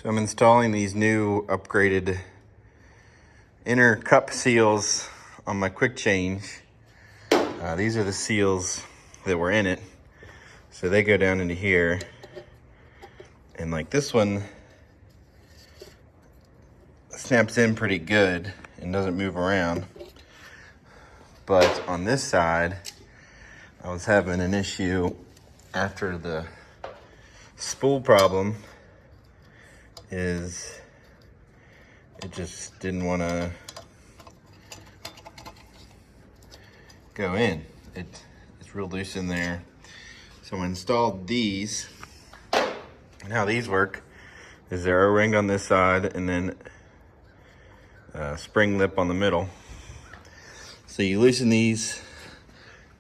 So I'm installing these new upgraded inner cup seals on my quick change. These are the seals that were in it. So they go down into here. And like this one snaps in pretty good and doesn't move around. But on this side, I was having an issue after the spool problem. Is it just didn't want to go in. It's real loose in there. So I installed these. And how these work is they're O-ringed on this side and then a spring lip on the middle. So you loosen these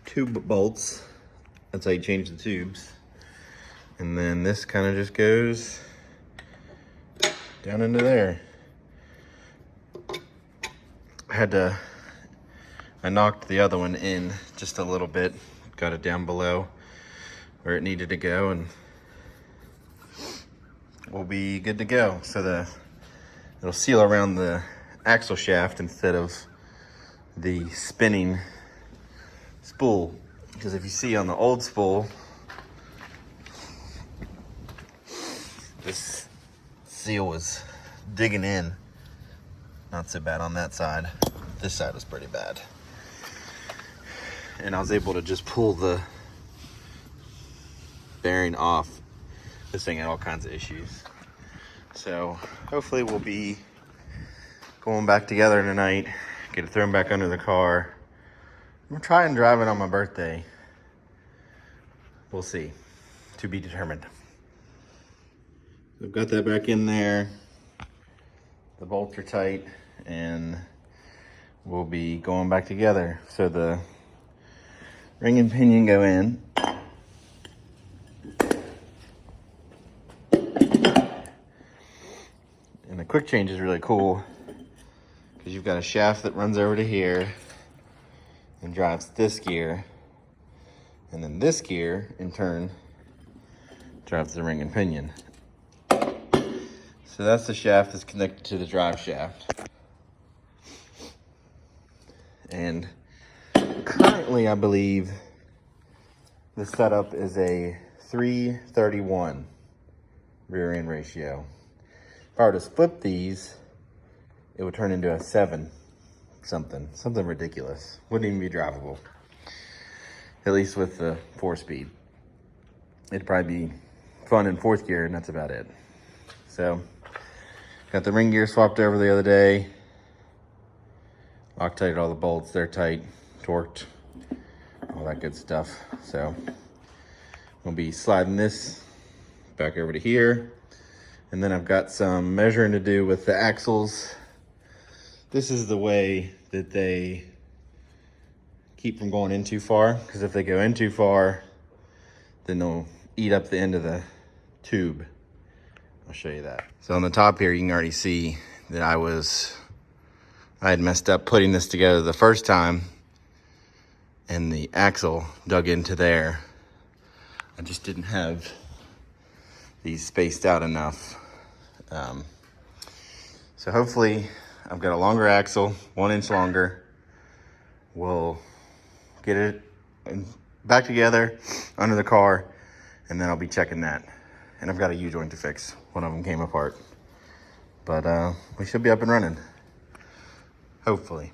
tube bolts. That's how you change the tubes. And then this kind of just goes down into there. I knocked the other one in just a little bit, got it down below where it needed to go, and we'll be good to go. So it'll seal around the axle shaft instead of the spinning spool. Because if you see on the old spool, this seal was digging in. Not so bad on that side. This side was pretty bad. And I was able to just pull the bearing off. This thing had all kinds of issues. So hopefully we'll be going back together tonight, get it thrown back under the car. I'm gonna try and drive it on my birthday. We'll see. To be determined. I've got that back in there. The bolts are tight and we'll be going back together. So the ring and pinion go in. And the quick change is really cool because you've got a shaft that runs over to here and drives this gear. And then this gear, in turn, drives the ring and pinion. So that's the shaft that's connected to the drive shaft. And currently, I believe the setup is a 3:31 rear end ratio. If I were to split these, it would turn into a 7 something ridiculous. Wouldn't even be drivable. At least with the 4-speed. It'd probably be fun in 4th gear, and that's about it. So, got the ring gear swapped over the other day. Loctited all the bolts, they're tight, torqued, all that good stuff. So, we'll be sliding this back over to here. And then I've got some measuring to do with the axles. This is the way that they keep from going in too far, because if they go in too far, then they'll eat up the end of the tube. I'll show you that. So on the top here, you can already see that I had messed up putting this together the first time, and the axle dug into there. I just didn't have these spaced out enough. So hopefully I've got a longer axle, 1 inch longer. We'll get it back together under the car, and then I'll be checking that. And I've got a U-joint to fix. One of them came apart. But we should be up and running. Hopefully.